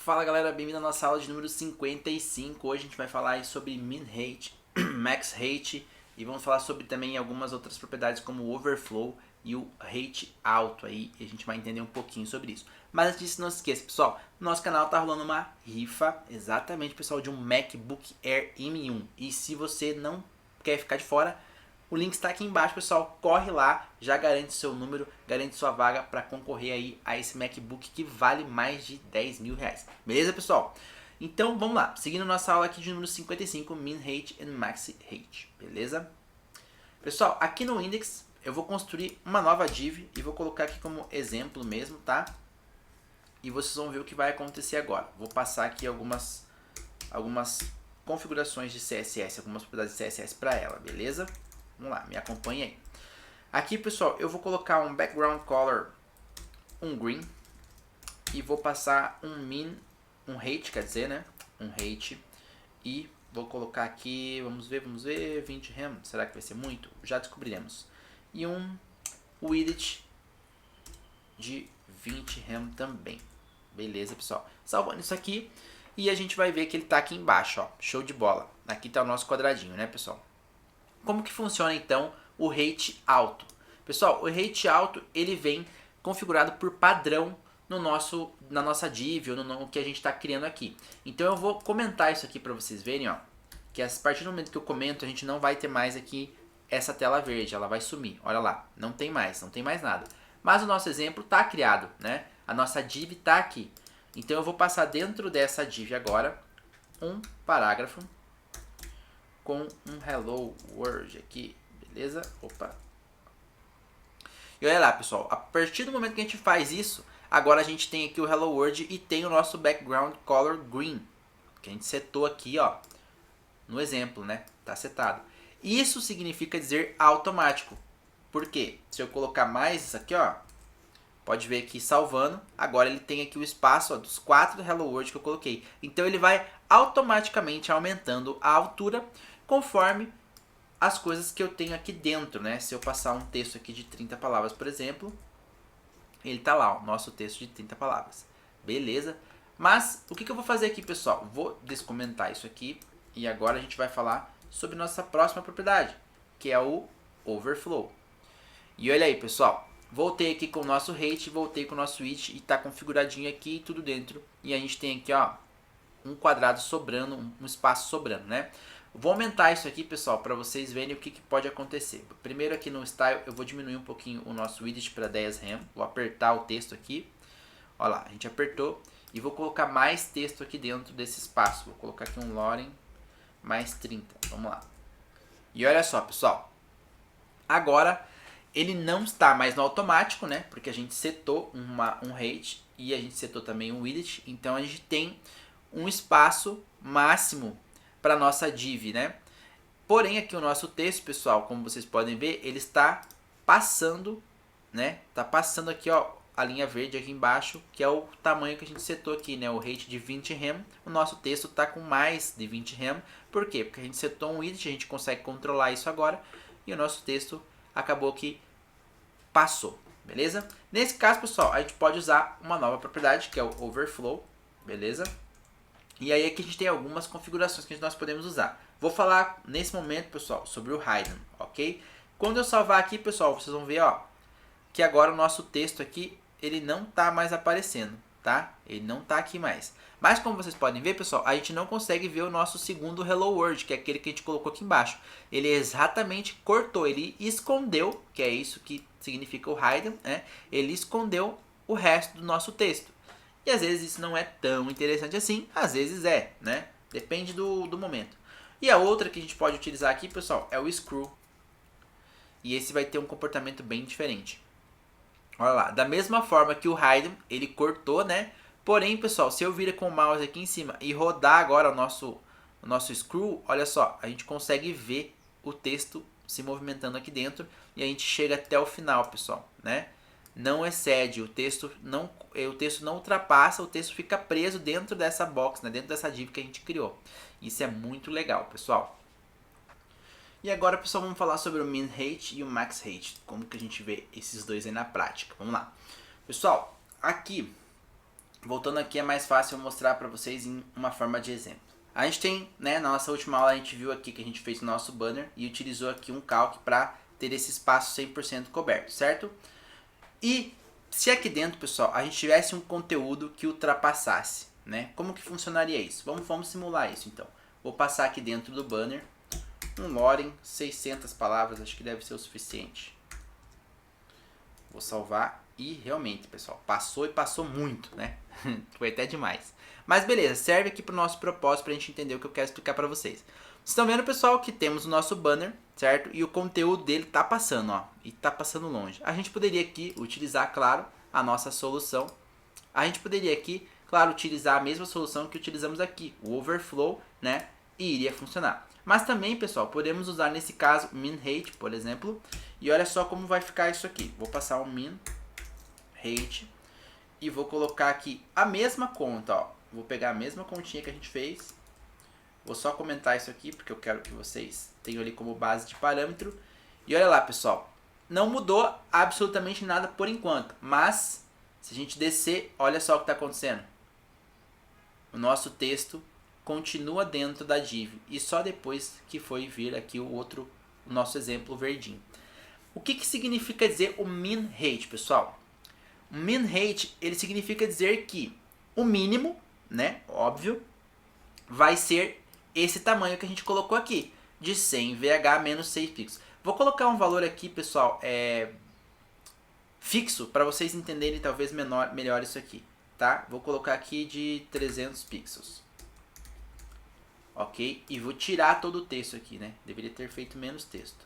Fala galera, bem-vindo à nossa aula de número 55. Hoje a gente vai falar aí sobre min height, max height e vamos falar sobre também algumas outras propriedades como o overflow e o height alto aí, e a gente vai entender um pouquinho sobre isso. Mas antes disso, não se esqueça, pessoal, no nosso canal tá rolando uma rifa, exatamente, pessoal, de um MacBook Air M1. E se você não quer ficar de fora, o link está aqui embaixo, pessoal. Corre lá, já garante seu número, garante sua vaga para concorrer aí a esse MacBook que vale mais de 10 mil reais. Beleza, pessoal? Então, vamos lá. Seguindo nossa aula aqui de número 55, Min Height and Max Height. Beleza? Pessoal, aqui no Index eu vou construir uma nova div e vou colocar aqui como exemplo mesmo, tá? E vocês vão ver o que vai acontecer agora. Vou passar aqui algumas configurações de CSS, algumas propriedades de CSS para ela, beleza? Vamos lá, me acompanha aí. Aqui, pessoal, eu vou colocar um background color, um green, e vou passar um height, quer dizer, né? Um height, e vou colocar aqui, vamos ver, 20 rem, será que vai ser muito? Já descobriremos. E um width de 20 rem também. Beleza, pessoal? Salvando isso aqui, e a gente vai ver que ele tá aqui embaixo, ó, show de bola. Aqui tá o nosso quadradinho, né, pessoal? Como que funciona então o height alto? Pessoal, o height alto ele vem configurado por padrão na nossa div ou no que a gente está criando aqui. Então eu vou comentar isso aqui para vocês verem, ó, que a partir do momento que eu comento a gente não vai ter mais aqui essa tela verde, ela vai sumir. Olha lá, não tem mais nada. Mas o nosso exemplo está criado, né? A nossa div está aqui. Então eu vou passar dentro dessa div agora um parágrafo com um hello world aqui, beleza? Opa. E olha lá, pessoal, a partir do momento que a gente faz isso, agora a gente tem aqui o hello world e tem o nosso background color green, que a gente setou aqui, ó, no exemplo, né? Tá setado. Isso significa dizer automático. Por quê? Se eu colocar mais isso aqui, ó, pode ver aqui salvando, agora ele tem aqui o espaço, ó, dos 4 hello world que eu coloquei. Então ele vai automaticamente aumentando a altura conforme as coisas que eu tenho aqui dentro, né? Se eu passar um texto aqui de 30 palavras, por exemplo, ele tá lá, o nosso texto de 30 palavras. Beleza? Mas o que eu vou fazer aqui, pessoal? Vou descomentar isso aqui e agora a gente vai falar sobre nossa próxima propriedade, que é o overflow. E olha aí, pessoal, voltei aqui com o nosso height, voltei com o nosso width e tá configuradinho aqui tudo dentro. E a gente tem aqui, ó, um quadrado sobrando, um espaço sobrando, né? Vou aumentar isso aqui, pessoal, para vocês verem o que pode acontecer. Primeiro aqui no Style eu vou diminuir um pouquinho o nosso width para 10 rem. Vou apertar o texto aqui. Olha lá, a gente apertou. E vou colocar mais texto aqui dentro desse espaço. Vou colocar aqui um Loren mais 30. Vamos lá. E olha só, pessoal. Agora ele não está mais no automático, né? Porque a gente setou um height e a gente setou também um width. Então a gente tem um espaço máximo para nossa div, né? Porém aqui o nosso texto, pessoal, como vocês podem ver, ele está passando, né? Tá passando aqui, ó, a linha verde aqui embaixo, que é o tamanho que a gente setou aqui, né? O height de 20 rem. O nosso texto tá com mais de 20 rem. Por quê? Porque a gente setou um width, a gente consegue controlar isso agora e o nosso texto acabou que passou, beleza? Nesse caso, pessoal, a gente pode usar uma nova propriedade, que é o overflow, beleza? E aí aqui a gente tem algumas configurações que nós podemos usar. Vou falar nesse momento, pessoal, sobre o hidden, ok? Quando eu salvar aqui, pessoal, vocês vão ver, ó, que agora o nosso texto aqui, ele não está mais aparecendo, tá? Ele não está aqui mais. Mas como vocês podem ver, pessoal, a gente não consegue ver o nosso segundo hello world, que é aquele que a gente colocou aqui embaixo. Ele exatamente cortou, ele escondeu, que é isso que significa o hidden, né? Ele escondeu o resto do nosso texto. E às vezes isso não é tão interessante assim, às vezes é, né? Depende do momento. E a outra que a gente pode utilizar aqui, pessoal, é o screw. E esse vai ter um comportamento bem diferente. Olha lá, da mesma forma que o hidden, ele cortou, né? Porém, pessoal, se eu vir com o mouse aqui em cima e rodar agora o nosso screw, olha só, a gente consegue ver o texto se movimentando aqui dentro e a gente chega até o final, pessoal, né? Não excede, o texto não ultrapassa, o texto fica preso dentro dessa box, né? Dentro dessa div que a gente criou. Isso é muito legal, pessoal. E agora, pessoal, vamos falar sobre o min height e o max height. Como que a gente vê esses dois aí na prática. Vamos lá. Pessoal, aqui voltando aqui, é mais fácil eu mostrar para vocês em uma forma de exemplo. A gente tem, né, na nossa última aula a gente viu aqui que a gente fez o nosso banner e utilizou aqui um calc para ter esse espaço 100% coberto, certo? E se aqui dentro, pessoal, a gente tivesse um conteúdo que ultrapassasse, né? Como que funcionaria isso? Vamos simular isso então. Vou passar aqui dentro do banner um Loren, 600 palavras, acho que deve ser o suficiente. Vou salvar e realmente, pessoal, passou e passou muito, né? Foi até demais. Mas beleza, serve aqui para o nosso propósito para a gente entender o que eu quero explicar para vocês. Vocês estão vendo, pessoal, que temos o nosso banner, certo? E o conteúdo dele tá passando, ó, e tá passando longe. A gente poderia aqui utilizar, claro, a nossa solução. A gente poderia aqui, claro, utilizar a mesma solução que utilizamos aqui, o overflow, né? E iria funcionar. Mas também, pessoal, podemos usar nesse caso min height, por exemplo. E olha só como vai ficar isso aqui. Vou passar um min height e vou colocar aqui a mesma conta, ó. Vou pegar a mesma continha que a gente fez. Vou só comentar isso aqui, porque eu quero que vocês tenham ali como base de parâmetro. E olha lá, pessoal. Não mudou absolutamente nada por enquanto. Mas, se a gente descer, olha só o que está acontecendo. O nosso texto continua dentro da div. E só depois que foi vir aqui o nosso exemplo verdinho. O que significa dizer o min height, pessoal? O min height, ele significa dizer que o mínimo, né, óbvio, vai ser esse tamanho que a gente colocou aqui, de 100 VH menos 6 pixels. Vou colocar um valor aqui, pessoal, fixo, para vocês entenderem talvez melhor isso aqui, tá? Vou colocar aqui de 300 pixels. Ok? E vou tirar todo o texto aqui, né? Deveria ter feito menos texto.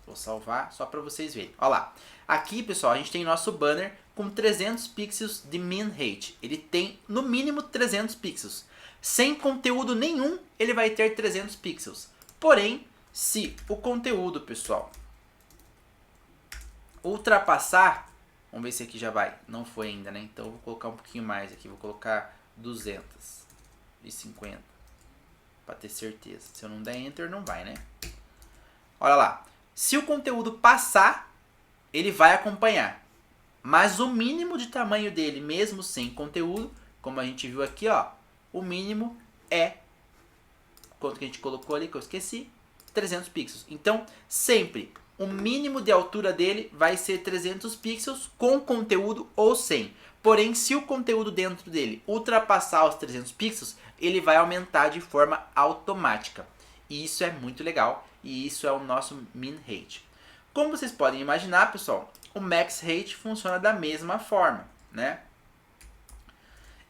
Vou salvar só para vocês verem. Olha lá. Aqui, pessoal, a gente tem nosso banner com 300 pixels de min height. Ele tem no mínimo 300 pixels. Sem conteúdo nenhum, ele vai ter 300 pixels. Porém, se o conteúdo, pessoal, ultrapassar, vamos ver se aqui já vai. Não foi ainda, né? Então eu vou colocar um pouquinho mais aqui. Vou colocar 250 para ter certeza. Se eu não der enter, não vai, né? Olha lá. Se o conteúdo passar, ele vai acompanhar. Mas o mínimo de tamanho dele, mesmo sem conteúdo, como a gente viu aqui, ó, o mínimo é, quanto que a gente colocou ali, que eu esqueci, 300 pixels. Então, sempre, o mínimo de altura dele vai ser 300 pixels com conteúdo ou sem. Porém, se o conteúdo dentro dele ultrapassar os 300 pixels, ele vai aumentar de forma automática. E isso é muito legal. E isso é o nosso min height. Como vocês podem imaginar, pessoal, o max height funciona da mesma forma, né?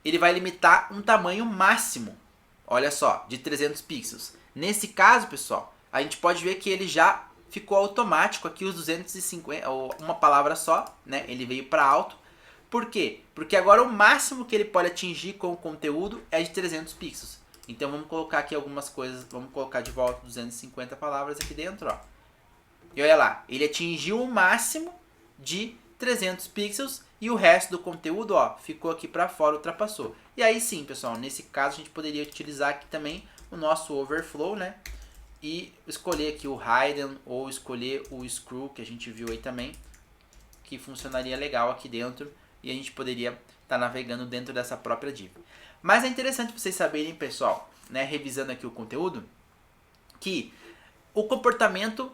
Ele vai limitar um tamanho máximo, olha só, de 300 pixels. Nesse caso, pessoal, a gente pode ver que ele já ficou automático aqui os 250, ou uma palavra só, né? Ele veio para alto. Por quê? Porque agora o máximo que ele pode atingir com o conteúdo é de 300 pixels. Então vamos colocar aqui algumas coisas, vamos colocar de volta 250 palavras aqui dentro, ó. E olha lá, ele atingiu o máximo de 300 pixels e o resto do conteúdo, ó, ficou aqui para fora, ultrapassou. E aí sim, pessoal, nesse caso a gente poderia utilizar aqui também o nosso overflow, né? E escolher aqui o hidden ou escolher o screw, que a gente viu aí também, que funcionaria legal aqui dentro e a gente poderia estar navegando dentro dessa própria div. Mas é interessante vocês saberem, pessoal, né, revisando aqui o conteúdo, que o comportamento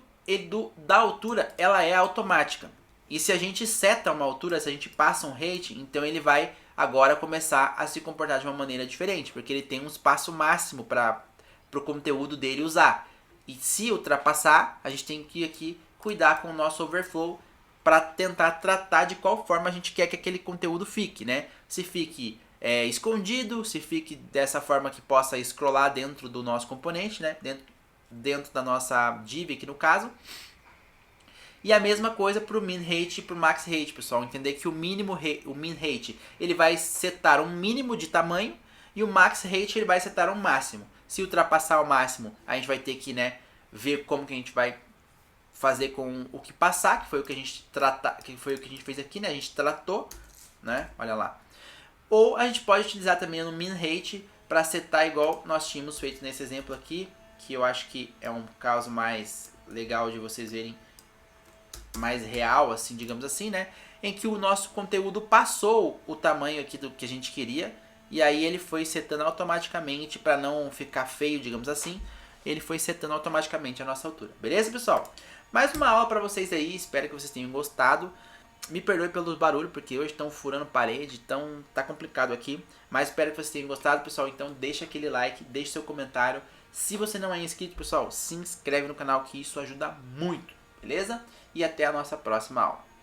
da altura, ela é automática. E se a gente seta uma altura, se a gente passa um height, então ele vai agora começar a se comportar de uma maneira diferente, porque ele tem um espaço máximo para o conteúdo dele usar. E se ultrapassar, a gente tem que aqui cuidar com o nosso overflow para tentar tratar de qual forma a gente quer que aquele conteúdo fique, né? Se fique escondido, se fique dessa forma que possa scrollar dentro do nosso componente, né? Dentro da nossa div aqui no caso. E a mesma coisa para o min height e para o max height, pessoal. Entender que o min height ele vai setar um mínimo de tamanho e o max height ele vai setar um máximo. Se ultrapassar o máximo, a gente vai ter que, né, ver como que a gente vai fazer com o que passar, que foi o que a gente fez aqui, né? A gente tratou, né? Olha lá. Ou a gente pode utilizar também no min height para setar igual nós tínhamos feito nesse exemplo aqui, que eu acho que é um caso mais legal de vocês verem, mais real, assim, digamos assim, né? em que o nosso conteúdo passou o tamanho aqui do que a gente queria, e aí ele foi setando automaticamente para não ficar feio, digamos assim, ele foi setando automaticamente a nossa altura. Beleza, pessoal? Mais uma aula para vocês aí, espero que vocês tenham gostado. Me perdoe pelo barulho, porque hoje estão furando parede, então tá complicado aqui. Mas espero que vocês tenham gostado, pessoal. Então deixa aquele like, deixa seu comentário. Se você não é inscrito, pessoal, se inscreve no canal que isso ajuda muito, beleza? E até a nossa próxima aula.